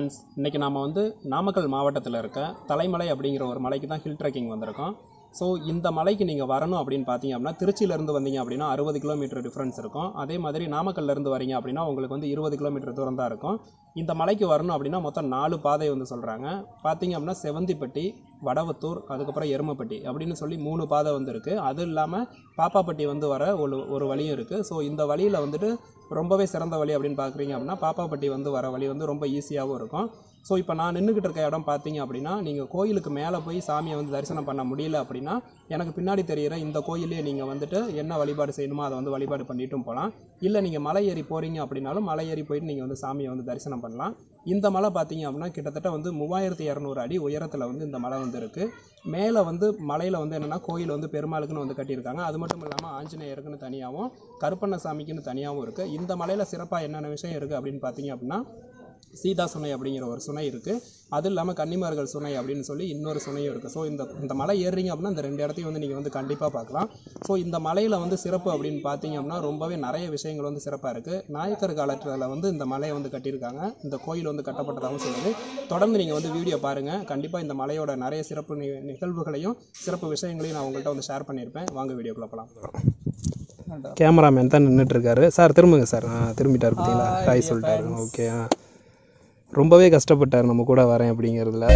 Friends, இன்றைக்கி நாம் வந்து நாமக்கல் மாவட்டத்தில் இருக்க தலைமலை அப்படிங்கிற ஒரு மலைக்கு தான் ஹில் ட்ரெக்கிங் வந்திருக்கோம். ஸோ இந்த மலைக்கு நீங்கள் வரணும் அப்படின்னு பார்த்தீங்க அப்படின்னா, திருச்சியிலேருந்து வந்தீங்க அப்படின்னா 60 கிலோமீட்டர் டிஃப்ரென்ஸ் இருக்கும். அதே மாதிரி நாமக்கல்லேருந்து வரீங்க அப்படின்னா உங்களுக்கு வந்து 20 கிலோமீட்டர் தூரம் தான் இருக்கும். இந்த மலைக்கு வரணும் அப்படின்னா மொத்தம் 4 பாதை வந்து சொல்கிறாங்க. பார்த்தீங்க அப்படின்னா செவந்திப்பட்டி, வடவத்தூர், அதுக்கப்புறம் எருமப்பட்டி அப்படின்னு சொல்லி 3 பாதை வந்து இருக்குது. அது இல்லாமல் பாப்பாப்பட்டி வந்து வர ஒரு வழியும் இருக்குது. ஸோ இந்த வழியில் வந்துட்டு ரொம்பவே சிறந்த வழி அப்படின்னு பார்க்குறீங்க அப்படின்னா பாப்பாப்பட்டி வந்து வர வழி வந்து ரொம்ப ஈஸியாகவும் இருக்கும். ஸோ இப்போ நான் நின்றுக்கிட்டு இருக்க இடம் பார்த்தீங்க அப்படின்னா, நீங்கள் கோயிலுக்கு மேலே போய் சாமியை வந்து தரிசனம் பண்ண முடியல அப்படின்னா எனக்கு பின்னாடி தெரிகிற இந்த கோயிலே நீங்கள் வந்துட்டு என்ன வழிபாடு செய்யணுமோ அதை வந்து வழிபாடு பண்ணிட்டும் போகலாம். இல்லை நீங்கள் மலை ஏறி போகிறீங்க அப்படின்னாலும் மலை ஏறி போயிட்டு நீங்கள் வந்து சாமியை வந்து தரிசனம் பண்ணலாம். இந்த மலை பார்த்தீங்க அப்படின்னா கிட்டத்தட்ட வந்து 3200 அடி உயரத்தில் வந்து இந்த மலை வந்து இருக்குது. மேலே வந்து மலையில் வந்து என்னென்னா கோயில் வந்து பெருமாளுக்குன்னு வந்து கட்டியிருக்காங்க. அது மட்டும் இல்லாமல் ஆஞ்சநேயருக்குன்னு தனியாகவும் கருப்பண்ணசாமிக்குன்னு தனியாகவும் இருக்குது. இந்த மலையில் சிறப்பாக என்னென்ன விஷயம் இருக்குது அப்படின்னு பார்த்தீங்க அப்படின்னா, சீதா சுனை அப்படிங்கிற ஒரு சுனை இருக்குது. அது இல்லாமல் கன்னிமார்கள் சுனை அப்படின்னு சொல்லி இன்னொரு சுனையும் இருக்குது. ஸோ இந்த மலை ஏறுறீங்க அப்படின்னா இந்த 2 இடத்தையும் வந்து நீங்கள் வந்து கண்டிப்பாக பார்க்கலாம். ஸோ இந்த மலையில் வந்து சிறப்பு அப்படின்னு பார்த்தீங்க அப்படின்னா ரொம்பவே நிறைய விஷயங்கள் வந்து சிறப்பாக இருக்குது. நாயக்கர் காலத்தில் வந்து இந்த மலையை வந்து கட்டியிருக்காங்க. இந்த கோயில் வந்து கட்டப்பட்டதாகவும் சொல்லுது. தொடர்ந்து நீங்கள் வந்து வீடியோ பாருங்கள். கண்டிப்பாக இந்த மலையோட நிறைய சிறப்பு நிகழ்வுகளையும் சிறப்பு விஷயங்களையும் நான் உங்கள்கிட்ட வந்து ஷேர் பண்ணியிருப்பேன். வாங்க வீடியோக்குள்ள போகலாம். கேமராமேன் தான் நின்றுட்டு இருக்காரு. சார் திரும்புங்க சார். திரும்பிட்டார் பார்த்தீங்களா? ஹாய் சொல்லிட்டாரு. ஓகே. ரொம்பவே கஷ்டப்பட்டார் நம்ம கூட வரேன் அப்படிங்கிறதுல.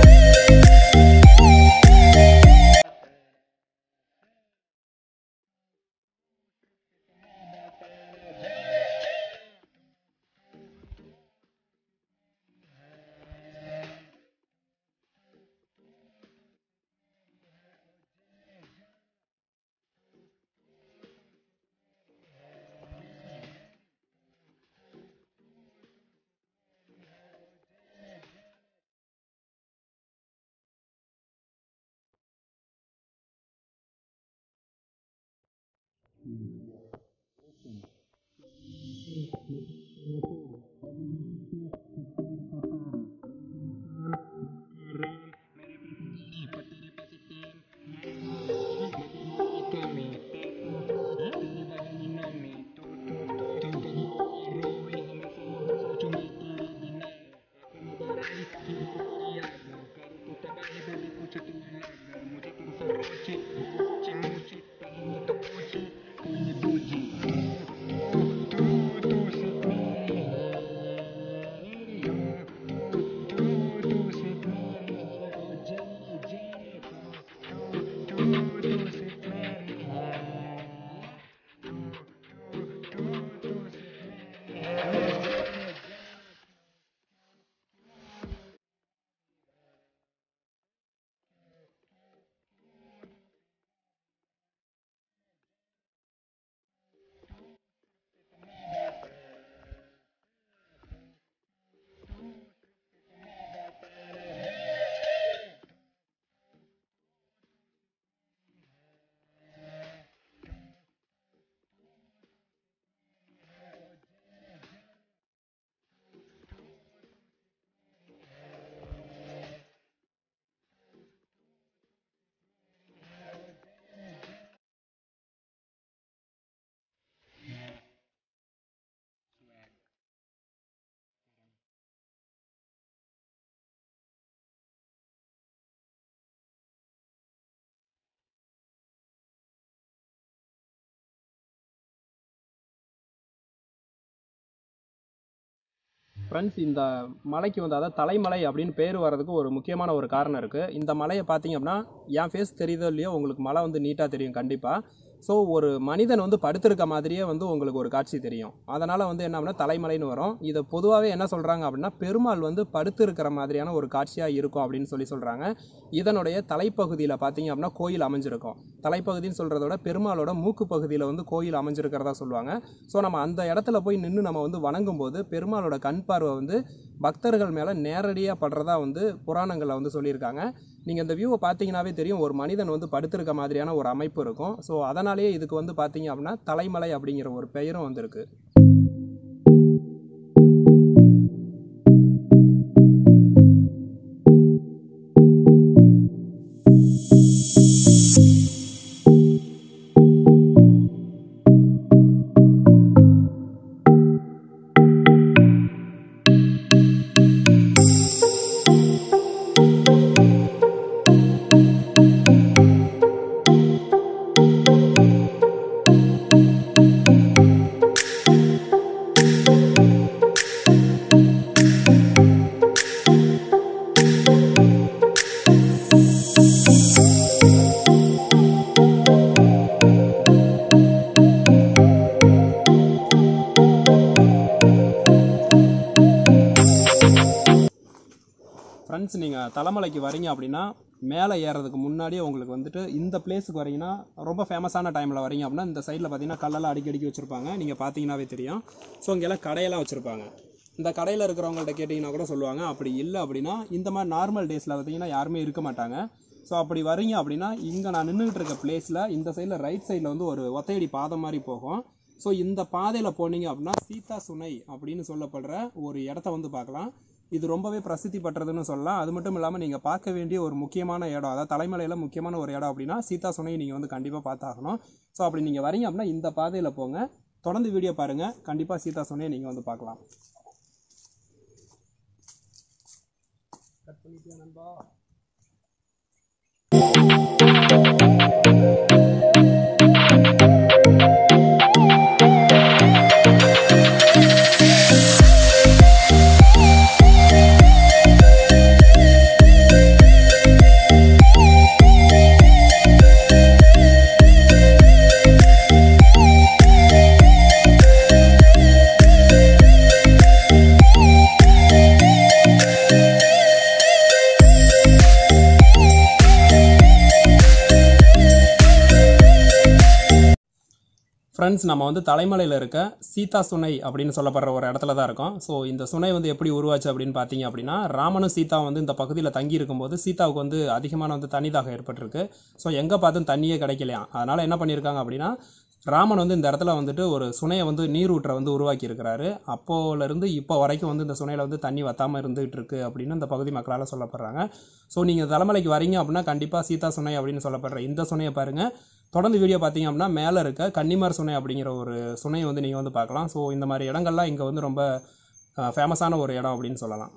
ஃப்ரெண்ட்ஸ், இந்த மலைக்கு வந்து அதாவது தலைமலை அப்படின்னு பேர் வர்றதுக்கு ஒரு முக்கியமான ஒரு காரணம் இருக்குது. இந்த மலையை பார்த்தீங்க அப்படின்னா என் ஃபேஸ் தெரியுதோ இல்லையோ உங்களுக்கு மலை வந்து நீட்டாக தெரியும் கண்டிப்பாக. ஸோ ஒரு மனிதன் வந்து படுத்திருக்க மாதிரியே வந்து உங்களுக்கு ஒரு காட்சி தெரியும். அதனால் வந்து என்ன அப்படின்னா தலைமலைன்னு வரும். இதை பொதுவாகவே என்ன சொல்கிறாங்க அப்படின்னா பெருமாள் வந்து படுத்து இருக்கிற மாதிரியான ஒரு காட்சியாக இருக்கும் அப்படின்னு சொல்கிறாங்க. இதனுடைய தலைப்பகுதியில் பார்த்தீங்க அப்படின்னா கோயில் அமைஞ்சிருக்கும். தலைப்பகுதின்னு சொல்கிறத விட பெருமாளோட மூக்கு பகுதியில் வந்து கோயில் அமைஞ்சிருக்கிறதா சொல்லுவாங்க. ஸோ நம்ம அந்த இடத்துல போய் நின்று நம்ம வந்து வணங்கும் போது பெருமாளோட கண் பார்வை வந்து பக்தர்கள் மேலே நேரடியாக படுறதா வந்து புராணங்களில் வந்து சொல்லியிருக்காங்க. நீங்கள் இந்த வியூவை பார்த்தீங்கன்னாவே தெரியும், ஒரு மனிதன் வந்து படுத்திருக்க மாதிரியான ஒரு அமைப்பு இருக்கும். ஸோ அதனாலேயே இதுக்கு வந்து பார்த்தீங்க அப்படின்னா தலைமலை அப்படிங்கிற ஒரு பெயரும் வந்திருக்கு. ஃப்ரெண்ட்ஸ், நீங்கள் தலைமலைக்கு வரீங்க அப்படின்னா மேலே ஏறதுக்கு முன்னாடியே உங்களுக்கு வந்துட்டு இந்த பிளேஸுக்கு வரீங்கன்னா ரொம்ப ஃபேமஸான டைமில் வரீங்க அப்படின்னா இந்த சைடில் பார்த்தீங்கன்னா கல்லெல்லாம் அடிக்கடி வச்சுருப்பாங்க. நீங்கள் பார்த்தீங்கன்னாவே தெரியும். ஸோ இங்கெல்லாம் கடையெல்லாம் வச்சுருப்பாங்க. இந்த கடையில் இருக்கிறவங்கள்ட்ட கேட்டிங்கன்னா கூட சொல்லுவாங்க. அப்படி இல்லை அப்படின்னா இந்த மாதிரி நார்மல் டேஸில் பார்த்தீங்கன்னா யாருமே இருக்க மாட்டாங்க. ஸோ அப்படி வரீங்க அப்படின்னா இங்கே நான் நின்றுக்கிட்டு இருக்க பிளேஸில் இந்த சைடில் ரைட் சைடில் வந்து ஒரு ஒத்தையடி பாதை மாதிரி போகும். ஸோ இந்த பாதையில் போனீங்க அப்படின்னா சீதா சுனை அப்படின்னு சொல்லப்படுற ஒரு இடத்த வந்து பார்க்கலாம். இது ரொம்பவே பிரசித்தி பெற்றதுன்னு சொல்லலாம். அது மட்டும் இல்லாமல் நீங்கள் பார்க்க வேண்டிய ஒரு முக்கியமான இடம், அதாவது தலைமலையில் முக்கியமான ஒரு இடம் அப்படின்னா சீதா சுனை நீங்கள் வந்து கண்டிப்பாக பார்த்தாகணும். ஸோ அப்படி நீங்கள் வரீங்க அப்படின்னா இந்த பாதையில் போங்க. தொடர்ந்து வீடியோ பாருங்கள். கண்டிப்பாக சீதா சுனையை நீங்கள் வந்து பார்க்கலாம். கட் பண்ணிட்டியா நண்பா? ஃப்ரெண்ட்ஸ், நம்ம வந்து தலைமலையில் இருக்க சீதா சுனை அப்படின்னு சொல்லப்படுற ஒரு இடத்துல தான் இருக்கோம். ஸோ இந்த சுனை வந்து எப்படி உருவாச்சு அப்படின்னு பார்த்தீங்க அப்படின்னா ராமனும் சீதா வந்து இந்த பகுதியில் தங்கி இருக்கும்போது சீதாவுக்கு வந்து அதிகமான வந்து தண்ணி தாகம் ஏற்பட்டிருக்கு. ஸோ எங்கே பார்த்தும் தண்ணியே கிடைக்கலையா. அதனால் என்ன பண்ணியிருக்காங்க அப்படின்னா ராமன் வந்து இந்த இடத்துல வந்துட்டு ஒரு சுனையை வந்து நீரூற்றை வந்து உருவாக்கி இருக்கிறாரு. அப்போலேருந்து இப்போ வரைக்கும் வந்து இந்த சுனையில் வந்து தண்ணி வத்தாமல் இருந்துகிட்டு இருக்கு அப்படின்னு இந்த பகுதி மக்களால் சொல்லப்படுறாங்க. ஸோ நீங்கள் தலைமலைக்கு வரீங்க அப்படின்னா கண்டிப்பாக சீதா சுனை அப்படின்னு சொல்லப்படுற இந்த சுனையை பாருங்கள். தொடர்ந்து வீடியோ பார்த்தீங்க அப்படின்னா மேலே இருக்க கன்னிமார் சுனை அப்படிங்கிற ஒரு சுனையை வந்து நீங்கள் வந்து பார்க்கலாம். ஸோ இந்த மாதிரி இடங்கள்லாம் இங்கே வந்து ரொம்ப ஃபேமஸான ஒரு இடம் அப்படின்னு சொல்லலாம்.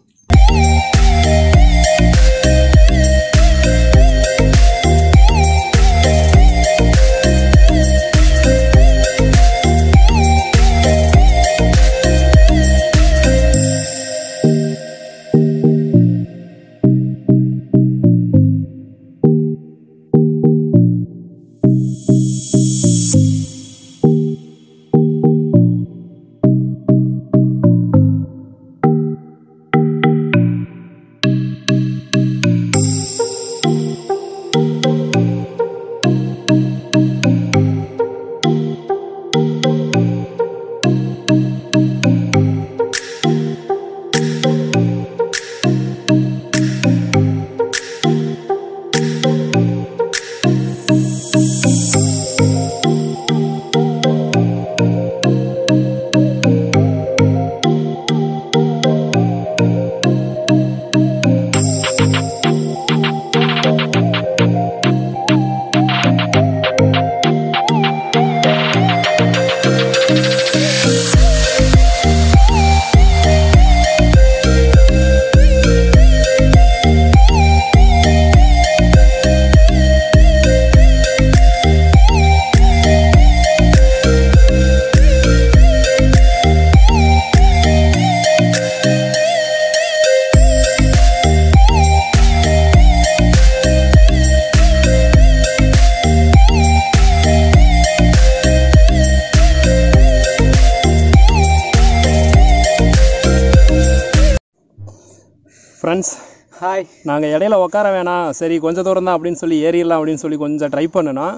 Friends, hi. நாங்கள் இடையில உட்கார வேணாம், சரி கொஞ்சம் தூரம் தான் அப்படின்னு சொல்லி ஏறிடலாம் அப்படின்னு சொல்லி கொஞ்சம் ட்ரை பண்ணினோம்.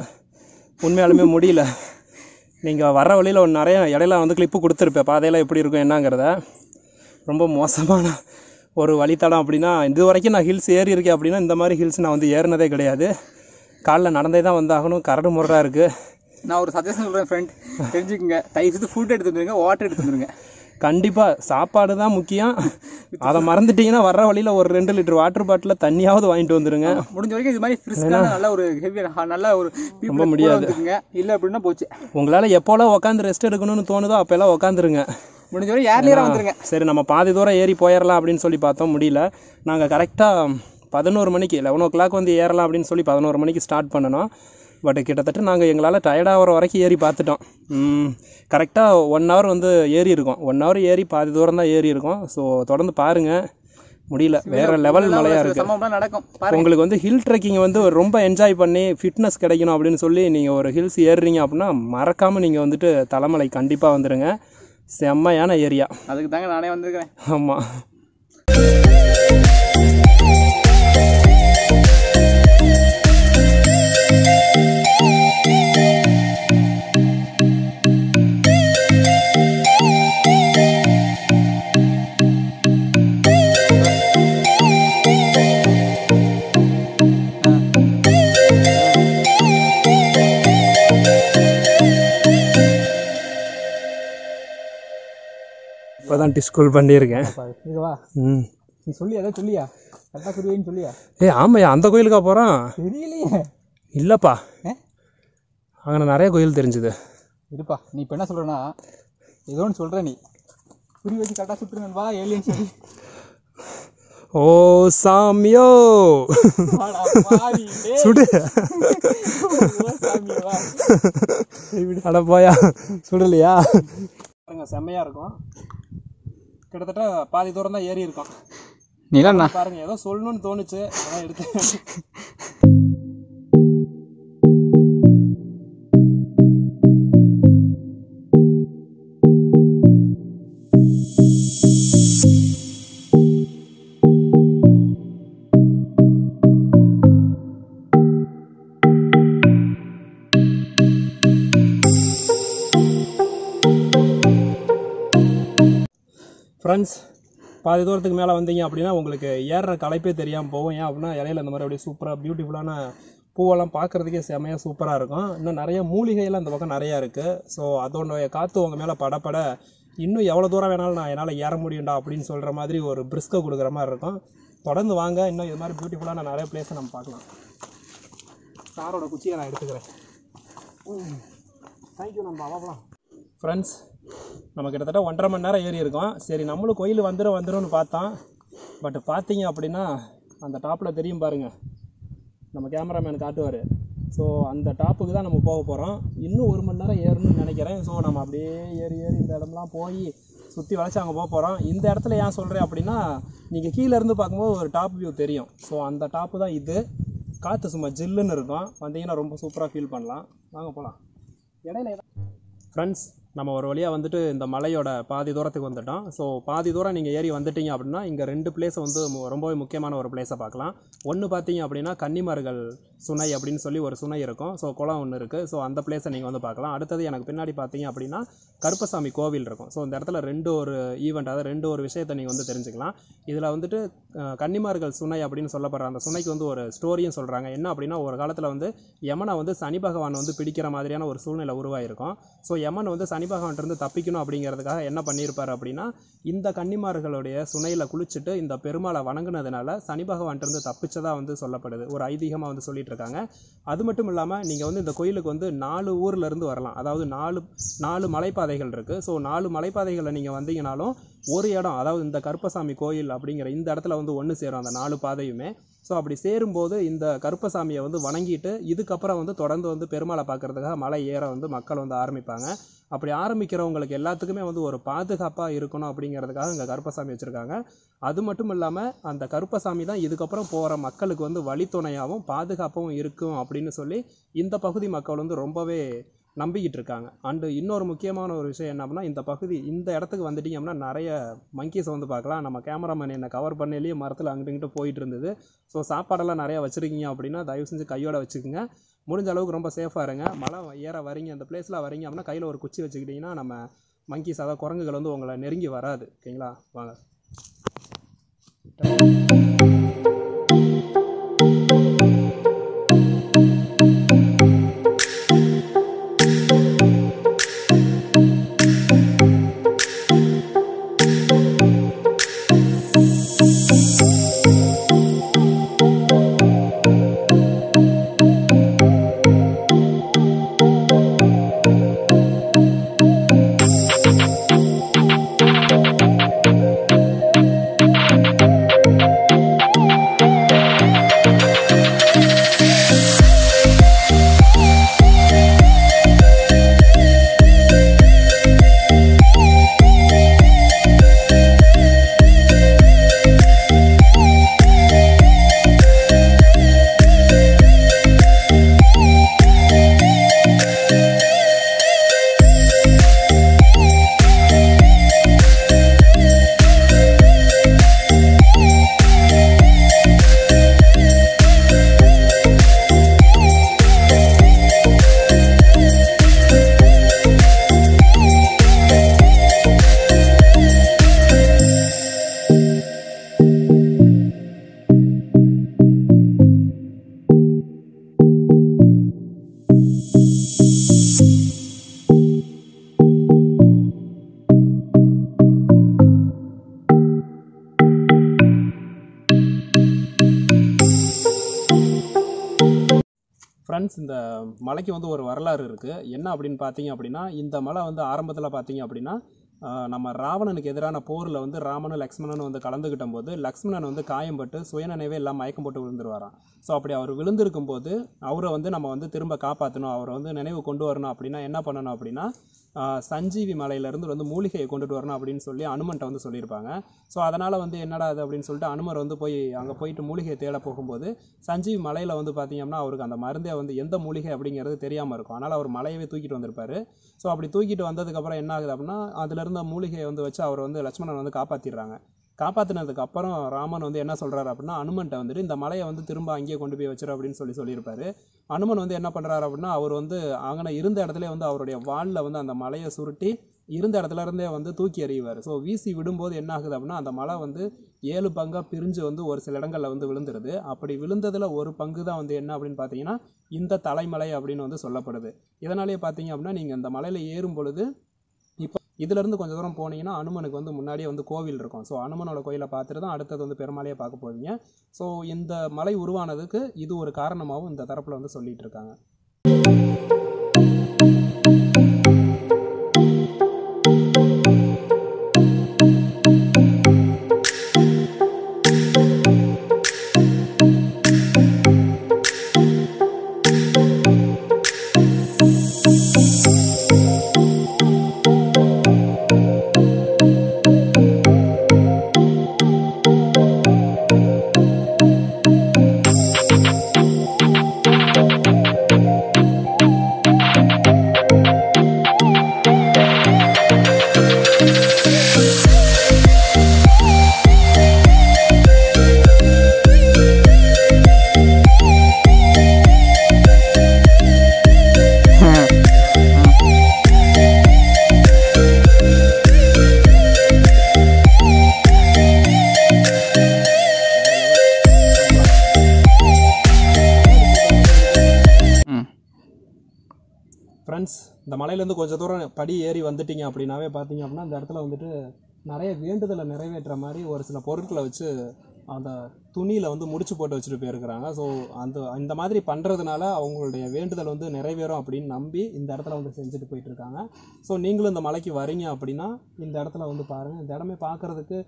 உண்மையாலுமே முடியல. நீங்கள் வர வழியில் நிறைய இடையில வந்து கிளிப்பு கொடுத்துருப்பேன் பாதையில் எப்படி இருக்கும் என்னங்கிறத. ரொம்ப மோசமான ஒரு வழித்தடம் அப்படின்னா இது வரைக்கும் நான் ஹில்ஸ் ஏறி இருக்கேன் அப்படின்னா இந்த மாதிரி ஹில்ஸ் நான் வந்து ஏறினதே கிடையாது. காலில் நடந்தே தான் வந்தாகணும். கரடு முரடாக இருக்குது. நான் ஒரு சஜஷன் சொல்கிறேன் ஃப்ரெண்ட், தெரிஞ்சுக்கங்க. தயவுசெய்து ஃபுட் எடுத்து வந்துருங்க, வாட்டர் எடுத்து வந்துருங்க. கண்டிப்பாக சாப்பாடு தான் முக்கியம். அதை மறந்துட்டிங்கன்னா வர்ற வழியில் ஒரு 2 லிட்டர் வாட்டர் பாட்டில் தண்ணியாவது வாங்கிட்டு வந்துடுங்க. முடிஞ்ச வரைக்கும் இது மாதிரி ஃப்ரெஷ்ஷான நல்ல ஒரு ஹெவி நல்ல ஒரு ரொம்ப முடியாது இல்லை அப்படின்னா போச்சு. உங்களால் எப்போலாம் உட்காந்து ரெஸ்ட் எடுக்கணும்னு தோணுதோ அப்போல்லாம் உட்காந்துருங்க. முடிஞ்ச வரைக்கும் ஏர்லியராக வந்துருங்க. சரி, நம்ம பாதி தூரம் ஏறி போயிடலாம் அப்படின்னு சொல்லி பார்த்தோம், முடியல. நாங்கள் கரெக்டாக 11 மணிக்கு 11 o'clock வந்து ஏறலாம் அப்படின்னு சொல்லி 11 மணிக்கு ஸ்டார்ட் பண்ணணும். பட் கிட்டத்தட்ட நாங்கள் எங்களால் டயர்டாகிற வரைக்கும் ஏறி பார்த்துட்டோம். கரெக்டாக 1 hour வந்து ஏறி இருக்கோம். 1 hour ஏறி பாதி தூரம் தான் ஏறி இருக்கோம். ஸோ தொடர்ந்து பாருங்கள், முடியல, வேறு லெவல் மலையாக இருக்குது. உங்களுக்கு வந்து ஹில் ட்ரெக்கிங் வந்து ரொம்ப என்ஜாய் பண்ணி ஃபிட்னஸ் கிடைக்கணும் அப்படின்னு சொல்லி நீங்கள் ஒரு ஹில்ஸ் ஏறுறீங்க அப்படின்னா மறக்காமல் நீங்கள் வந்துட்டு தலைமலை கண்டிப்பாக வந்துடுங்க. செம்மையான ஏரியா. அதுக்கு தாங்க நானே வந்திருக்கிறேன். ஆமாம். இப்போ தான் டிஸ்கூல் பண்ணியிருக்கேன். இதுவா நீ சொல்லி எதாவது சொல்லியா கரெக்டாக குறிவேன்னு சொல்லியா? ஆமாய்யா, அந்த கோயிலுக்கா போகிறோம்? தெரியலையே. இல்லைப்பா, அங்கே நிறைய கோயில் தெரிஞ்சுது. இருப்பா, நீ இப்போ என்ன சொல்கிறேன்னா ஏதோ ஒன்று சொல்கிற, நீ குறி வச்சு கரெக்டாக சுட்டுருங்கன்னு வா ஏலியன் சொல்லி. ஓ சாமியோ சுடு. அட போயா, சுடலையா? பாருங்க, செம்மையா இருக்கும். கிட்டத்தட்ட பாதி தூரம் தான் ஏறி இருக்கும். நீலண்ணா பாருங்க, ஏதோ சொல்லணும்னு தோணுச்சு, அதான் எடுத்து. ஃப்ரெண்ட்ஸ், பாதி தூரத்துக்கு மேலே வந்தீங்க அப்படின்னா உங்களுக்கு ஏறுற களைப்பே தெரியாமல் போகும். ஏன் அப்படின்னா இலையில இந்த மாதிரி அப்படியே சூப்பராக பியூட்டிஃபுல்லான பூவெல்லாம் பார்க்குறதுக்கே செமையாக சூப்பராக இருக்கும். இன்னும் நிறைய மூலிகையெல்லாம் இந்த பக்கம் நிறையா இருக்குது. ஸோ அதோடைய காற்று உங்கள் மேலே படப்பட இன்னும் எவ்வளோ தூரம் வேணாலும் நான் என்னால் ஏற முடியும்டா அப்படின்னு சொல்கிற மாதிரி ஒரு பிரிஸ்கை கொடுக்குற மாதிரி இருக்கும். தொடர்ந்து வாங்க, இன்னும் இது மாதிரி பியூட்டிஃபுல்லான நிறைய பிளேஸை நம்ம பார்க்கலாம். சாரோட குச்சியை நான் எடுத்துக்கிறேன். தேங்க்யூ. நம்ம பார்க்கலாம் ஃப்ரெண்ட்ஸ். நம்ம கிட்டத்தட்ட 1.5 மணி நேரம் ஏறி இருக்கோம். சரி, நம்மளும் கோயில் வந்துடும்னு பார்த்தோம். பட் பார்த்தீங்க அப்படின்னா அந்த டாப்பில் தெரியும் பாருங்கள், நம்ம கேமராமேன் காட்டுவார். ஸோ அந்த டாப்புக்கு தான் நம்ம போக போகிறோம். இன்னும் 1 மணி நேரம் ஏறணும்னு நினைக்கிறேன். ஸோ நம்ம அப்படியே ஏறி இந்த இடம்லாம் போய் சுற்றி வளைச்சி அங்கே போக போகிறோம். இந்த இடத்துல ஏன் சொல்கிறேன் அப்படின்னா, நீங்கள் கீழேருந்து பார்க்கும்போது ஒரு டாப் வியூ தெரியும். ஸோ அந்த டாப்பு தான் இது. காற்று சும்மா ஜில்லுன்னு இருக்கும். வந்தீங்கன்னா ரொம்ப சூப்பராக ஃபீல் பண்ணலாம். வாங்க போகலாம். இடையில ஃப்ரெண்ட்ஸ், நம்ம ஒரு வழியாக வந்துட்டு இந்த மலையோட பாதி தூரத்துக்கு வந்துட்டோம். ஸோ பாதி தூரம் நீங்கள் ஏறி வந்துட்டீங்க அப்படின்னா இங்கே 2 பிளேஸை வந்து ரொம்பவே முக்கியமான ஒரு பிளேஸை பார்க்கலாம். ஒன்று பார்த்தீங்க அப்படின்னா கன்னிமார்கள் சுனை அப்படின்னு சொல்லி ஒரு சுனை இருக்கும். ஸோ குளம் ஒன்று இருக்குது. ஸோ அந்த பிளேஸை நீங்கள் வந்து பார்க்கலாம். அடுத்தது எனக்கு பின்னாடி பார்த்தீங்க அப்படின்னா கருப்பசாமி கோவில் இருக்கும். ஸோ இந்த இடத்துல 2 ஒரு ஈவெண்ட், அதாவது 2 ஒரு விஷயத்தை நீங்கள் வந்து தெரிஞ்சுக்கலாம். இதில் வந்துட்டு கன்னிமார்கள் சுனை அப்படின்னு சொல்லப்படுற அந்த சுனைக்கு வந்து ஒரு ஸ்டோரியும் சொல்கிறாங்க. என்ன அப்படின்னா, ஒரு காலத்தில் வந்து யமனை வந்து சனி பகவான் வந்து பிடிக்கிற மாதிரியான ஒரு சூழ்நிலை உருவாயிருக்கும். ஸோ யமன் வந்து சனி பகவான்கிட்ட தப்பிக்கணும் அப்படிங்கிறதுக்காக என்ன பண்ணியிருப்பார் அப்படின்னா, இந்த கன்னிமார்களுடைய சுனையில் குளிச்சுட்டு இந்த பெருமாளை வணங்குனதுனால சனி பகவான்கிட்ட தப்பிச்சதாக வந்து சொல்லப்படுது. ஒரு ஐதீகமாக வந்து சொல்லிட்டு இருக்காங்க. அது மட்டும் இல்லாமல் நீங்கள் வந்து இந்த கோயிலுக்கு வந்து 4 ஊர்லேருந்து வரலாம். அதாவது 4 மலைப்பாதைகள் இருக்குது. ஸோ 4 மலைப்பாதைகளில் நீங்கள் வந்தீங்கனாலும் ஒரு இடம், அதாவது இந்த கருப்பசாமி கோயில் அப்படிங்கிற இந்த இடத்துல வந்து ஒன்று சேரும் அந்த 4 பாதையுமே. ஸோ அப்படி சேரும்போது இந்த கருப்பசாமியை வந்து வணங்கிட்டு இதுக்கப்புறம் வந்து தொடர்ந்து வந்து பெருமாளை பார்க்குறதுக்காக மலை ஏற வந்து மக்கள் வந்து ஆரம்பிப்பாங்க. அப்படி ஆரம்பிக்கிறவங்களுக்கு எல்லாத்துக்குமே வந்து ஒரு பாதுகாப்பாக இருக்கணும் அப்படிங்கிறதுக்காக இங்கே கருப்பசாமி வச்சுருக்காங்க. அது மட்டும் இல்லாமல் அந்த கருப்பசாமி தான் இதுக்கப்புறம் போகிற மக்களுக்கு வந்து வழித்துணையாகவும் பாதுகாப்பாகவும் இருக்கும் அப்படின்னு சொல்லி இந்த பகுதி மக்கள் வந்து ரொம்பவே நம்பிக்கிட்டு இருக்காங்க. அண்டு இன்னொரு முக்கியமான ஒரு விஷயம் என்ன அப்படின்னா, இந்த இடத்துக்கு வந்துட்டீங்க அப்படின்னா நிறைய மங்கீஸை வந்து பார்க்கலாம். நம்ம கேமராமேன் என்னை கவர் பண்ணலையே மரத்தில் அங்கிட்டு போயிட்டு இருந்தது. ஸோ சாப்பாடெல்லாம் நிறையா வச்சுருக்கீங்க அப்படின்னா தயவு செஞ்சு கையோட வச்சுக்கோங்க. முடிஞ்ச அளவுக்கு ரொம்ப சேஃபாக இருங்க. மலை ஏற வரீங்க, அந்த பிளேஸில் வரீங்க அப்படின்னா கையில் ஒரு குச்சி வச்சுக்கிட்டிங்கன்னா நம்ம மங்கீஸ், அதாவது குரங்குகள் வந்து உங்களை நெருங்கி வராது. ஓகேங்களா? வாங்க. ஃப்ரெண்ட்ஸ், இந்த மலைக்கு வந்து ஒரு வரலாறு இருக்குது. என்ன அப்படின்னு பார்த்தீங்க அப்படின்னா, இந்த மலை வந்து ஆரம்பத்தில் பார்த்தீங்க அப்படின்னா நம்ம ராவணனுக்கு எதிரான போரில் வந்து ராமனும் லக்ஷ்மணனும் வந்து கலந்துக்கிட்ட போது லக்ஷ்மணன் வந்து காயம்பட்டு சுயநினைவே எல்லாம் மயக்கம் போட்டு விழுந்துருவாராம். ஸோ அப்படி அவர் விழுந்திருக்கும் போது அவரை வந்து நம்ம வந்து திரும்ப காப்பாற்றணும், அவரை வந்து நினைவு கொண்டு வரணும் அப்படின்னா என்ன பண்ணணும் அப்படின்னா சஞ்சீவி மலையிலேருந்து வந்து மூலிகையை கொண்டுட்டு வரணும் அப்படின்னு சொல்லி அனுமன்ட்ட வந்து சொல்லியிருப்பாங்க. ஸோ அதனால் வந்து என்னடா அது அப்படின்னு சொல்லிட்டு அனுமர் வந்து அங்கே போயிட்டு மூலிகையை தேட போகும்போது சஞ்சீவி மலையில் வந்து பார்த்தீங்கன்னா அவருக்கு அந்த மருந்தே வந்து எந்த மூலிகை அப்படிங்கிறது தெரியாமல் இருக்கும். அதனால் அவர் மலையவே தூக்கிட்டு வந்திருப்பார். ஸோ அப்படி தூக்கிட்டு வந்ததுக்கப்புறம் என்ன ஆகுது அப்படின்னா அதிலிருந்த மூலிகையை வந்து வச்சு அவர் வந்து லட்சுமணன் வந்து காப்பாற்றிடுறாங்க. காப்பாற்றினதுக்கப்புறம் ராமன் வந்து என்ன சொல்கிறாரு அப்படின்னா அனுமன்ட்ட வந்துட்டு இந்த மலையை வந்து திரும்ப அங்கேயே கொண்டு போய் வச்சிரு அப்படின்னு சொல்லியிருப்பாரு. அனுமன் வந்து என்ன பண்ணுறாரு அப்படின்னா அவர் வந்து அங்கே இருந்த இடத்துல வந்து அவருடைய வாளில் வந்து அந்த மலையை சுருட்டி இருந்த இடத்துல இருந்தே வந்து தூக்கி எறிவார். ஸோ வீசி விடும்போது என்ன ஆகுது அப்படின்னா அந்த மலை வந்து 7 பங்காக பிரிஞ்சு வந்து ஒரு சில இடங்களில் வந்து விழுந்துருது. அப்படி விழுந்ததில் ஒரு பங்கு தான் வந்து என்ன அப்படின்னு பார்த்தீங்கன்னா இந்த தலைமலை அப்படின்னு வந்து சொல்லப்படுது. இதனாலேயே பார்த்தீங்க அப்படின்னா நீங்கள் இந்த மலையில் ஏறும் பொழுது இப்போ இதிலேருந்து கொஞ்சம் தூரம் போனீங்கன்னா அனுமனுக்கு வந்து முன்னாடியே வந்து கோவில் இருக்கும். ஸோ அனுமனோட கோயிலை பார்த்துட்டு தான் அடுத்தது வந்து பெருமாளையே பார்க்க போவீங்க. ஸோ இந்த மலை உருவானதுக்கு இது ஒரு காரணமாகவும் இந்த தரப்பில் வந்து சொல்லிட்டு இருக்காங்க. ஃப்ரெண்ட்ஸ், இந்த மலையிலேருந்து கொஞ்சம் தூரம் படி ஏறி வந்துட்டீங்க அப்படின்னாவே பார்த்தீங்க அப்படின்னா இந்த இடத்துல வந்துட்டு நிறைய வேண்டுதலை நிறைவேற்ற மாதிரி ஒரு சில பொருட்களை வச்சு அந்த துணியில் வந்து முடிச்சு போட்டு வச்சுட்டு போயிருக்கிறாங்க. ஸோ இந்த மாதிரி பண்ணுறதுனால அவங்களுடைய வேண்டுதல் வந்து நிறைவேறும் அப்படின்னு நம்பி இந்த இடத்துல வந்து செஞ்சுட்டு போயிட்டுருக்காங்க. ஸோ நீங்களும் இந்த மலைக்கு வரீங்க அப்படின்னா இந்த இடத்துல வந்து பாருங்கள். இந்த இடமே பார்க்குறதுக்கு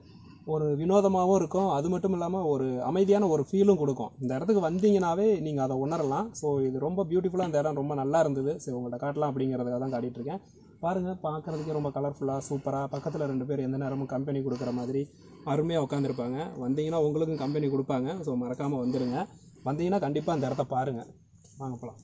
ஒரு வினோதமாகவும் இருக்கும். அது மட்டும் இல்லாமல் ஒரு அமைதியான ஒரு ஃபீலும் கொடுக்கும். இந்த இடத்துக்கு வந்தீங்கன்னாவே நீங்கள் அதை உணரலாம். ஸோ இது ரொம்ப பியூட்டிஃபுல்லாக, இந்த இடம் ரொம்ப நல்லா இருந்தது. சரி, உங்கள்கிட்ட காட்டலாம் அப்படிங்கிறதுக்காக தான் காட்டிகிட்ருக்கேன். பாருங்கள், பார்க்குறதுக்கே ரொம்ப கலர்ஃபுல்லாக சூப்பராக, பக்கத்தில் 2 பேர் எந்த நேரமும் கம்பெனி கொடுக்குற மாதிரி அருமையாக உட்காந்துருப்பாங்க. வந்தீங்கன்னா உங்களுக்கும் கம்பெனி கொடுப்பாங்க. ஸோ மறக்காமல் வந்துடுங்க. வந்தீங்கன்னா கண்டிப்பாக அந்த இடத்த பாருங்கள். வாங்க போகலாம்.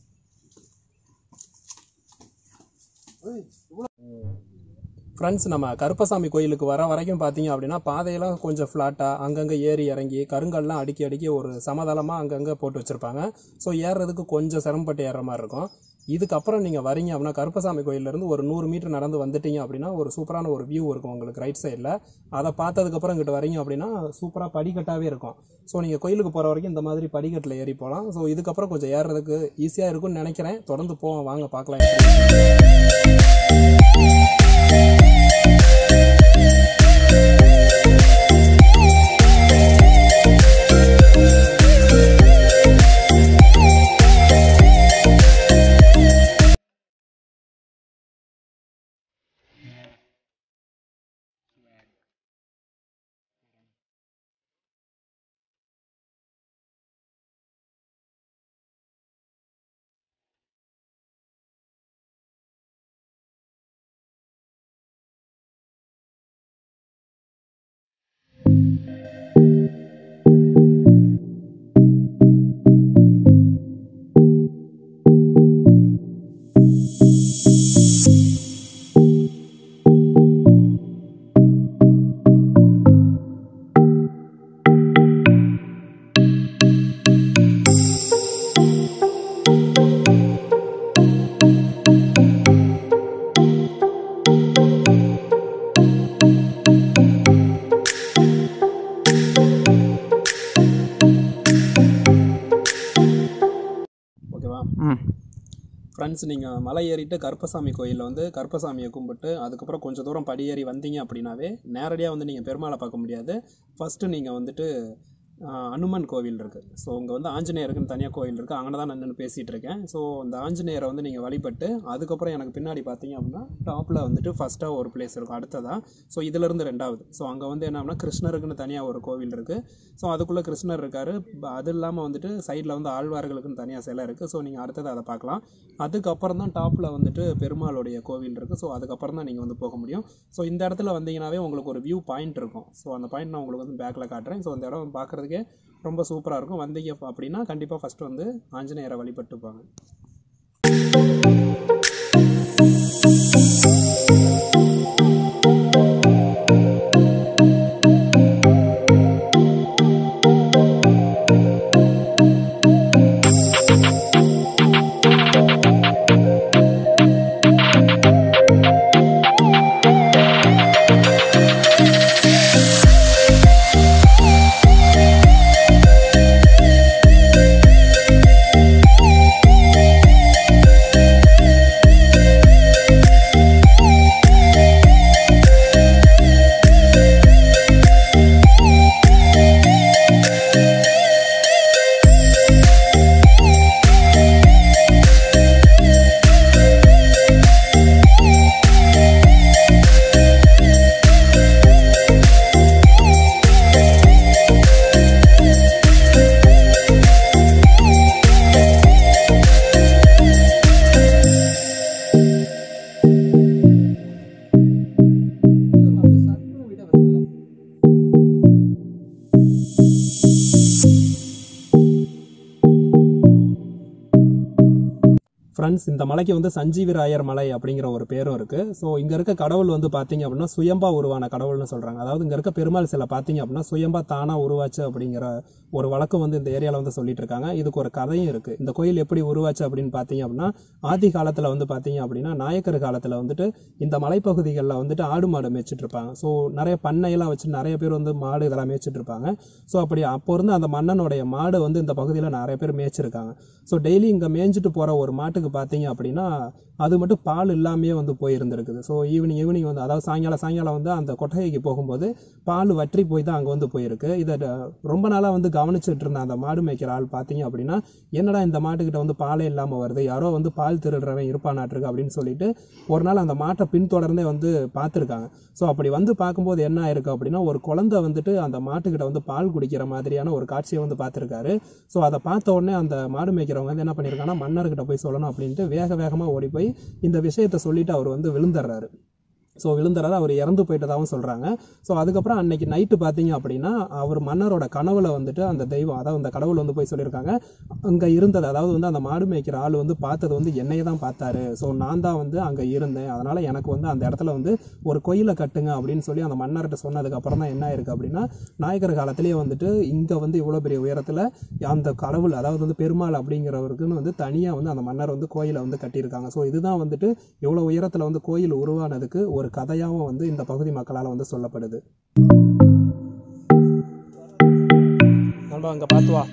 ஃப்ரெண்ட்ஸ், நம்ம கருப்பசாமி கோயிலுக்கு வர வரைக்கும் பார்த்தீங்க அப்படின்னா பாதையெல்லாம் கொஞ்சம் ஃப்ளாட்டாக அங்கங்கே ஏறி இறங்கி கருங்கல்லாம் அடுக்கி ஒரு சமதளமாக அங்கங்கே போட்டு வச்சுருப்பாங்க. ஸோ ஏறுறதுக்கு கொஞ்சம் சிரமப்பட்டு ஏறுற மாதிரி இருக்கும். இதுக்கப்புறம் நீங்கள் வரீங்க அப்படின்னா கருப்பசாமி கோயிலேருந்து ஒரு 100 மீட்டர் நடந்து வந்துட்டீங்க அப்படின்னா ஒரு சூப்பரான ஒரு வியூ இருக்கும் உங்களுக்கு ரைட் சைடில். அதை பார்த்ததுக்கப்புறம் இங்கிட்ட வரீங்க அப்படின்னா சூப்பராக படிக்கட்டாகவே இருக்கும். ஸோ நீங்கள் கோயிலுக்கு போகிற வரைக்கும் இந்த மாதிரி படிக்கட்டில் ஏறி போகலாம். ஸோ இதுக்கப்புறம் கொஞ்சம் ஏறுறதுக்கு ஈஸியாக இருக்கும்னு நினைக்கிறேன். தொடர்ந்து போவோம், வாங்க பார்க்கலாம். ஃப்ரெண்ட்ஸ், நீங்கள் மலை ஏறிட்டு கருப்பசாமி கோயிலில் வந்து கருப்பசாமியை கும்பிட்டு அதுக்கப்புறம் கொஞ்சம் தூரம் படியேறி வந்தீங்க அப்படின்னாவே நேரடியாக வந்து நீங்கள் பெருமாளை பார்க்க முடியாது. ஃபஸ்ட்டு நீங்கள் வந்துட்டு அனுமன் கோவில் இருக்குது. ஸோ இங்கே வந்து ஆஞ்சநேயருக்குன்னு தனியாக கோவில் இருக்குது. அங்கே தான் நான் நின்று பேசிகிட்டு இருக்கேன். ஸோ அந்த ஆஞ்சநேயரை வந்து நீங்கள் வழிபட்டு அதுக்கப்புறம் எனக்கு பின்னாடி பார்த்தீங்க அப்படின்னா டாப்பில் வந்துட்டு ஃபஸ்ட்டாக ஒரு பிளேஸ் இருக்கும் அடுத்ததாக. ஸோ இதிலேருந்து ரெண்டாவது. ஸோ அங்கே வந்து என்ன அப்படின்னா கிருஷ்ணருக்குன்னு தனியாக ஒரு கோவில் இருக்குது. ஸோ அதுக்குள்ளே கிருஷ்ணர் இருக்கார். அது இல்லாமல் வந்துட்டு சைடில் வந்து ஆழ்வார்களுக்குன்னு தனியாக சிலை இருக்குது. ஸோ நீங்கள் அடுத்தது அதை பார்க்கலாம். அதுக்கப்புறம் தான் டாப்பில் வந்துட்டு பெருமாளுடைய கோவில் இருக்குது. ஸோ அதுக்கப்புறம் தான் நீங்கள் வந்து போக முடியும். ஸோ இந்த இடத்துல வந்தீங்கன்னாவே உங்களுக்கு ஒரு வியூ பாயிண்ட் இருக்கும். ஸோ அந்த பாயிண்ட் நான் உங்களுக்கு வந்து பேக்கில் காட்டுறேன். ஸோ அந்த இடம் பார்க்குறதுக்கே ரொம்ப சூப்பராக இருக்கும். வந்தீங்க அப்படின்னா கண்டிப்பாக ஃபஸ்ட்டு வந்து ஆஞ்சநேயரை வழிபட்டுப்பாங்க. ஃப்ரெண்ட்ஸ், இந்த மலைக்கு வந்து சஞ்சீவிராயர் மலை அப்படிங்கிற ஒரு பேரும் இருக்குது. ஸோ இங்கே இருக்க கடவுள் வந்து பார்த்தீங்க அப்படின்னா சுயம்பா உருவான கடவுள்னு சொல்கிறாங்க. அதாவது இங்கே இருக்க பெருமாள் சிலை பார்த்தீங்க அப்படின்னா சுயம்பா தானாக உருவாச்சு அப்படிங்கிற ஒரு வழக்கம் வந்து இந்த ஏரியாவில் வந்து சொல்லிட்டு இருக்காங்க. இதுக்கு ஒரு கதையும் இருக்குது. இந்த கோயில் எப்படி உருவாச்சு அப்படின்னு பார்த்தீங்க அப்படின்னா ஆதி காலத்தில் வந்து பார்த்தீங்க அப்படின்னா நாயக்கர் காலத்தில் வந்துட்டு இந்த மலைப்பகுதிகளில் வந்துட்டு ஆடு மாடு மேய்ச்சிட்டு இருப்பாங்க. ஸோ நிறைய பண்ணையெல்லாம் வச்சு நிறைய பேர் வந்து மாடு இதெல்லாம் மேய்ச்சிட்டு இருப்பாங்க. ஸோ அப்படி அப்போ இருந்து அந்த மன்னனுடைய மாடு வந்து இந்த பகுதியில் நிறைய பேர் மேய்ச்சிருக்காங்க. ஸோ டெய்லி இங்கே மேய்ஞ்சிட்டு போகிற ஒரு மாட்டுக்கு பார்த்தீங்க அப்படின்னா அது மட்டும் பால் இல்லாமையே வந்து போயிருந்துருக்குது. ஸோ ஈவினிங் வந்து அதாவது சாயங்காலம் வந்து அந்த கொட்டகைக்கு போகும்போது பால் வற்றி போய் தான் அங்கே வந்து போயிருக்கு. இதை ரொம்ப நாளாக வந்து கவனிச்சுட்டு இருந்த அந்த மாடு மேய்க்கிற ஆள் பார்த்தீங்க அப்படின்னா என்னடா இந்த மாட்டுக்கிட்ட வந்து பாலே இல்லாமல் வருது, யாரோ வந்து பால் திருடுறவன் இருப்பானாட்டிருக்கு அப்படின்னு சொல்லிட்டு ஒரு நாள் அந்த மாட்டை பின்தொடர்ந்தே வந்து பார்த்துருக்காங்க. ஸோ அப்படி வந்து பார்க்கும்போது என்ன ஆயிருக்கு அப்படின்னா ஒரு குழந்தை வந்துட்டு அந்த மாட்டுக்கிட்ட வந்து பால் குடிக்கிற மாதிரியான ஒரு காட்சியை வந்து பார்த்துருக்காரு. ஸோ அதை பார்த்த உடனே அந்த மாடு மேய்க்கிறவங்க வந்து என்ன பண்ணியிருக்காங்கன்னா மன்னர்கிட்ட போய் சொல்லணும் அப்படின்ட்டு வேகமாக ஓடி போய் இந்த விஷயத்தை சொல்லிட்டு அவர் வந்து விழுந்துடுறாரு. ஸோ விழுந்துறாரு, அவர் இறந்து போயிட்டதாகவும் சொல்கிறாங்க. ஸோ அதுக்கப்புறம் அன்னைக்கு நைட்டு பார்த்தீங்க அப்படின்னா அவர் மன்னரோட கனவுல வந்துட்டு அந்த தெய்வம் அதாவது அந்த கடவுள் வந்து போய் சொல்லியிருக்காங்க அங்கே இருந்தது, அதாவது வந்து அந்த மாடு மேய்க்கிற ஆள் வந்து பார்த்தது வந்து என்னையே தான் பார்த்தாரு. ஸோ நான் தான் வந்து அங்கே இருந்தேன், அதனால் எனக்கு வந்து அந்த இடத்துல வந்து ஒரு கோயிலை கட்டுங்க அப்படின்னு சொல்லி அந்த மன்னர்கிட்ட சொன்னதுக்கப்புறம் தான் என்ன ஆயிருக்கு அப்படின்னா நாயக்கர் காலத்திலேயே வந்துட்டு இங்கே வந்து இவ்வளோ பெரிய உயரத்தில் அந்த கடவுள் அதாவது வந்து பெருமாள் அப்படிங்கிறவருக்குன்னு வந்து தனியாக வந்து அந்த மன்னர் வந்து கோயிலை வந்து கட்டியிருக்காங்க. ஸோ இதுதான் வந்துட்டு இவ்வளோ உயரத்தில் வந்து கோயில் உருவானதுக்கு ஒரு கதையாகவும் வந்து இந்த பகுதி மக்களால் வந்து சொல்லப்படுது. அங்கே பார்த்து வா.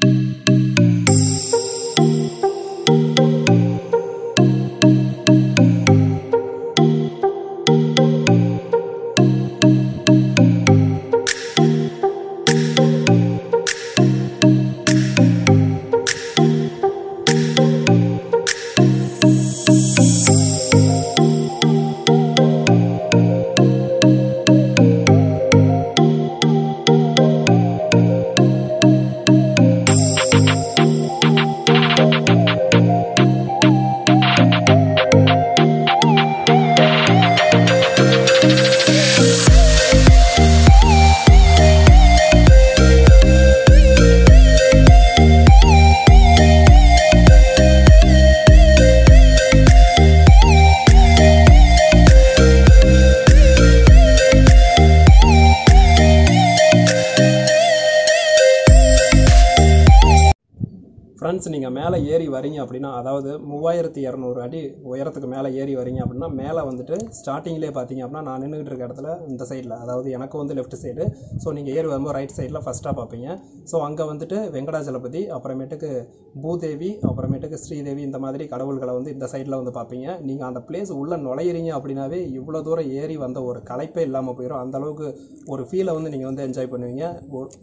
ஃப்ரெண்ட்ஸ் நீங்கள் மேலே ஏறி வரீங்க அப்படின்னா, அதாவது 3200 அடி உயரத்துக்கு மேலே ஏறி வரீங்க அப்படின்னா, மேலே வந்துட்டு ஸ்டார்டிங்லேயே பார்த்தீங்க அப்படின்னா, நான் நின்றுக்கிட்டு இருக்க இடத்துல இந்த சைடில், அதாவது எனக்கு வந்து லெஃப்ட் சைடு, ஸோ நீங்கள் ஏறி வரும்போது ரைட் சைடில் ஃபஸ்ட்டாக பார்ப்பீங்க. ஸோ அங்கே வந்துட்டு வெங்கடாஜலபதி, அப்புறமேட்டுக்கு பூதேவி, அப்புறமேட்டுக்கு ஸ்ரீதேவி, இந்த மாதிரி கடவுள்களை வந்து இந்த சைடில் வந்து பார்ப்பீங்க. நீங்கள் அந்த பிளேஸ் உள்ளே நுழையிறீங்க அப்படின்னாவே இவ்வளோ தூரம் ஏறி வந்த ஒரு களைப்பே இல்லாமல் போயிடும். அந்தளவுக்கு ஒரு ஃபீலை வந்து நீங்கள் வந்து என்ஜாய் பண்ணுவீங்க.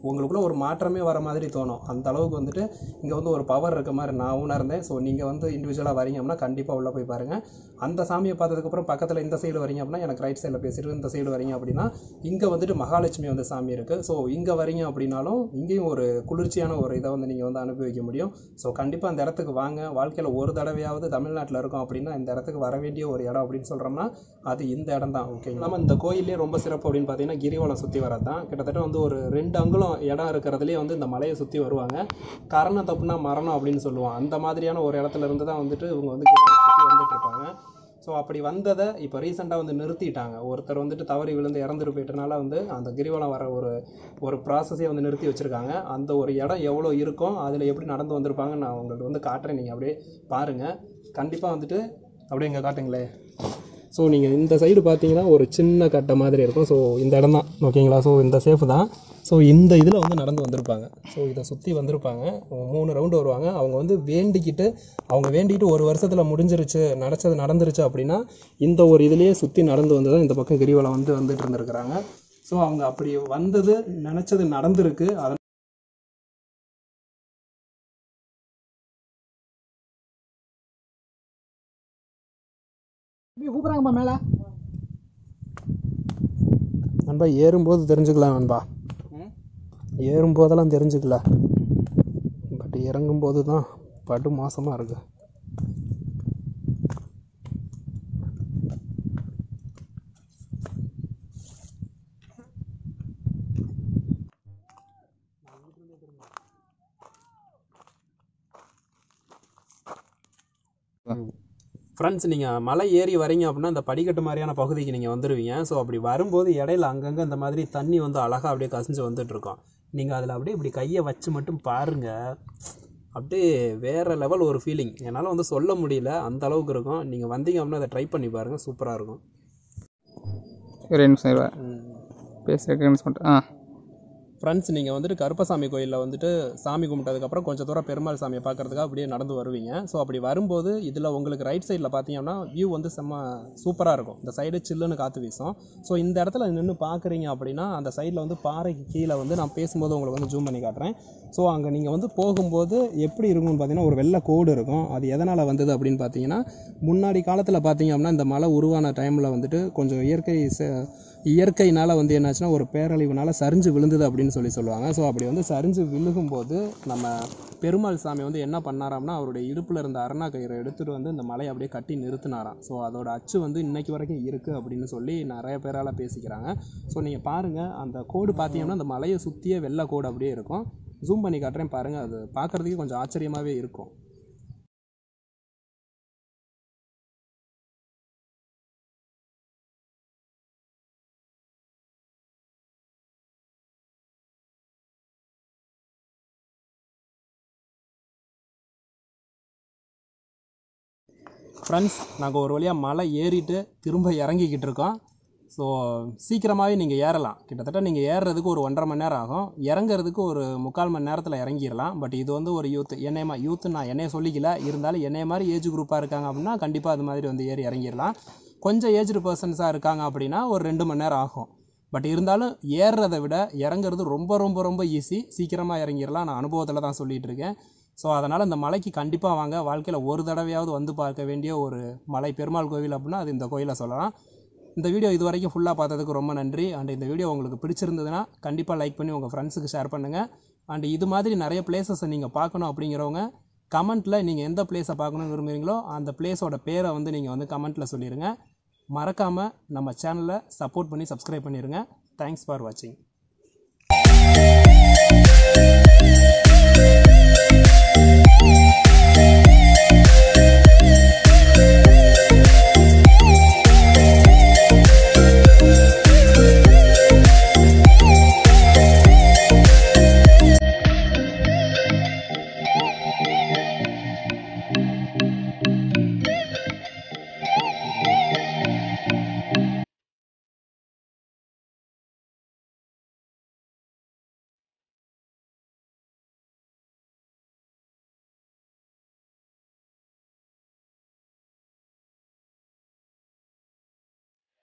உங்களுக்குள்ளே ஒரு மாற்றமே வர மாதிரி தோணும். அந்த அளவுக்கு வந்துட்டு இங்கே வந்து ஒரு பவர் இருக்க மாதிரி நான் உணர்ந்தேன். ஸோ நீங்கள் வந்து இண்டிவிஜுவலாக வரீங்க அப்படின்னா கண்டிப்பாக உள்ளே போய் பாருங்கள். அந்த சாமியை பார்த்ததுக்கப்புறம் பக்கத்தில் இந்த சைடு வரீங்க அப்படின்னா, எனக்கு ரைட் சைடில் பேசிட்டு இந்த சைடு வரீங்க அப்படின்னா, இங்கே வந்துட்டு மகாலட்சுமி வந்து சாமி இருக்குது. ஸோ இங்கே வரீங்க அப்படின்னாலும் இங்கேயும் ஒரு குளிர்ச்சியான ஒரு இதை வந்து நீங்கள் வந்து அனுபவிக்க முடியும். ஸோ கண்டிப்பாக அந்த இடத்துக்கு வாங்க. வாழ்க்கையில் ஒரு தடவையாவது தமிழ்நாட்டில் இருக்கோம் அப்படின்னா இந்த இடத்துக்கு வர வேண்டிய ஒரு இடம் அப்படின்னு சொல்கிறோம்னா அது இந்த இடம் தான். ஓகேங்களா? நம்ம இந்த கோயிலே ரொம்ப சிறப்பு அப்படின்னு பார்த்தீங்கன்னா கிரிவலம் சுற்றி வரது தான். கிட்டத்தட்ட வந்து ஒரு 2 அங்குலம் இடம் இருக்கிறதுலேயே வந்து இந்த மலையை சுற்றி வருவாங்க. கரணம் தப்புனா மரணம் அப்படின்னு சொல்லுவோம். அந்த மாதிரியான ஒரு இடத்துல இருந்து தான் வந்துட்டு இவங்க வந்து சுற்றி வந்துட்டு இருப்பாங்க. ஸோ அப்படி வந்ததை இப்போ ரீசெண்டாக வந்து நிறுத்திட்டாங்க. ஒருத்தர் வந்துட்டு தவறி விழுந்து இறந்துட்டு போயிட்டனால வந்து அந்த கிரிவலம் வர ஒரு ப்ராசஸே வந்து நிறுத்தி வச்சுருக்காங்க. அந்த ஒரு இடம் எவ்வளோ இருக்கும், அதில் எப்படி நடந்து வந்திருப்பாங்க நான் உங்களுக்கு வந்து காட்டுறேன். நீங்கள் அப்படியே பாருங்கள். கண்டிப்பாக வந்துட்டு அப்படியே இங்கே காட்டுங்களே. ஸோ நீங்கள் இந்த சைடு பார்த்தீங்கன்னா ஒரு சின்ன கட்டை மாதிரி இருக்கும். ஸோ இந்த இடம் தான். ஓகேங்களா? ஸோ இந்த சேஃபு தான். ஸோ இந்த இதில் வந்து நடந்து வந்திருப்பாங்க. ஸோ இதை சுற்றி வந்திருப்பாங்க. 3 ரவுண்டு வருவாங்க. அவங்க வந்து வேண்டிக்கிட்டு ஒரு வருஷத்தில் முடிஞ்சிருச்சு, நடந்துருச்சு அப்படின்னா இந்த ஒரு இதுலேயே சுற்றி நடந்து வந்து தான் இந்த பக்கம் கிரிவலம் வந்து வந்துட்டு இருந்திருக்கிறாங்க. ஸோ அவங்க அப்படி வந்தது நினச்சது நடந்திருக்கு. அதை கூப்பிட்றாங்கப்பா மேலே. நண்பா ஏறும்போது தெரிஞ்சுக்கலாம் நண்பா. ஏறும்போதெல்லாம் தெரிஞ்சுக்கல, பட் இறங்கும்போது தான் படு மோசமாக இருக்குது. ஃப்ரெண்ட்ஸ், நீங்கள் மலை ஏறி வரீங்க அப்படின்னா இந்த படிக்கட்டு மாதிரியான பகுதிக்கு நீங்கள் வந்துடுவீங்க. ஸோ அப்படி வரும்போது இடையில அங்கங்கே இந்த மாதிரி தண்ணி வந்து அழகாக அப்படியே கசிஞ்சு வந்துட்டுருக்கோம். நீங்கள் அதில் அப்படியே இப்படி கையை வச்சு மட்டும் பாருங்கள். அப்படியே வேறு லெவல் ஒரு ஃபீலிங். என்னால் வந்து சொல்ல முடியல, அந்த அளவுக்கு இருக்கும். நீங்கள் வந்தீங்க அப்படின்னா அதை ட்ரை பண்ணி பாருங்கள். சூப்பராக இருக்கும். 2 நிமிஷம் பேசுகிறேன். ஃப்ரெண்ட்ஸ், நீங்கள் வந்துட்டு கருப்பசாமி கோயிலில் வந்துட்டு சாமி கும்பிட்டதுக்கப்புறம் கொஞ்சம் தூரம் பெருமாள் சாமியை பார்க்குறதுக்காக அப்படியே நடந்து வருவீங்க. ஸோ அப்படி வரும்போது இதில் உங்களுக்கு ரைட் சைடில் பார்த்தீங்கன்னா வியூ வந்து செம்ம சூப்பராக இருக்கும். இந்த சைடு சில்லுன்னு காற்று வீசும். ஸோ இந்த இடத்துல நின்று பார்க்குறீங்க அப்படின்னா அந்த சைடில் வந்து பாறைக்கு கீழே வந்து நான் பேசும்போது உங்களுக்கு வந்து ஜூம் பண்ணி காட்டுறேன். ஸோ அங்கே நீங்கள் வந்து போகும்போது எப்படி இருக்கும்னு பார்த்தீங்கன்னா ஒரு வெள்ளை கோடு இருக்கும். அது எதனால் வந்தது அப்படின்னு பார்த்தீங்கன்னா, முன்னாடி காலத்தில் பார்த்தீங்க அப்படின்னா இந்த மலை உருவான டைமில் வந்துட்டு கொஞ்சம் இயற்கையினால் வந்து என்னாச்சுன்னா ஒரு பேரழிவுனால சரிஞ்சு விழுந்தது அப்படின்னு சொல்லுவாங்க. ஸோ அப்படி வந்து சரிஞ்சு விழுகும்போது நம்ம பெருமாள் சாமி வந்து என்ன பண்ணாராம்னா அவருடைய இடுப்பில் இருந்த அரணா கயிறை எடுத்துகிட்டு வந்து இந்த மலையை அப்படியே கட்டி நிறுத்தினாராம். ஸோ அதோட அச்சு வந்து இன்னைக்கு வரைக்கும் இருக்குது அப்படின்னு சொல்லி நிறைய பேரால் பேசிக்கிறாங்க. ஸோ நீங்கள் பாருங்கள், அந்த கோடு பார்த்தீங்கன்னா அந்த மலையை சுற்றியே வெள்ளை கோடு அப்படியே இருக்கும். ஜூம் பண்ணி காட்டுறேன் பாருங்கள். அது பார்க்குறதுக்கே கொஞ்சம் ஆச்சரியமாகவே இருக்கும். ஃப்ரெண்ட்ஸ், நாங்கள் ஒரு வழியாக மலை ஏறிட்டு திரும்ப இறங்கிக்கிட்டு இருக்கோம். ஸோ சீக்கிரமாகவே நீங்கள் ஏறலாம். கிட்டத்தட்ட நீங்கள் ஏறுறதுக்கு ஒரு 1.5 மணி நேரம் ஆகும். இறங்குறதுக்கு ஒரு 3/4 மணி நேரத்தில் இறங்கிடலாம். பட் இது வந்து ஒரு யூத்து நான் என்னைய சொல்லிக்கல, இருந்தாலும் என்னைய மாதிரி ஏஜ் குரூப்பாக இருக்காங்க அப்படின்னா கண்டிப்பாக அது மாதிரி வந்து ஏறி இறங்கிடலாம். கொஞ்சம் ஏஜ்டு பர்சன்ஸாக இருக்காங்க அப்படின்னா ஒரு 2 மணி நேரம் ஆகும். பட் இருந்தாலும் ஏறுறதை விட இறங்குறது ரொம்ப ரொம்ப ரொம்ப ஈஸி. சீக்கிரமாக இறங்கிடலாம். நான் அனுபவத்தில் தான் சொல்லிகிட்டு இருக்கேன். ஸோ அதனால் இந்த மலைக்கு கண்டிப்பாக வாங்க. வாழ்க்கையில் ஒரு தடவையாவது வந்து பார்க்க வேண்டிய ஒரு மலை பெருமாள் கோவில் அப்படின்னா அது இந்த கோயிலை சொல்லலாம். இந்த வீடியோ இது வரைக்கும் ஃபுல்லாக பார்த்ததுக்கு ரொம்ப நன்றி. அண்ட் இந்த வீடியோ உங்களுக்கு பிடிச்சிருந்ததுன்னா கண்டிப்பாக லைக் பண்ணி உங்கள் ஃப்ரெண்ட்ஸுக்கு ஷேர் பண்ணுங்கள். அண்ட் இது மாதிரி நிறைய பிளேசஸை நீங்கள் பார்க்கணும் அப்படிங்கிறவங்க கமெண்ட்டில் நீங்கள் எந்த பிளேஸை பார்க்கணுன்னு விரும்புகிறீங்களோ அந்த பிளேஸோட பேரை வந்து நீங்கள் வந்து கமெண்ட்டில் சொல்லிடுங்க. மறக்காமல் நம்ம சேனலை சப்போர்ட் பண்ணி சப்ஸ்கிரைப் பண்ணிடுங்க. தேங்க்ஸ் ஃபார் வாட்சிங்.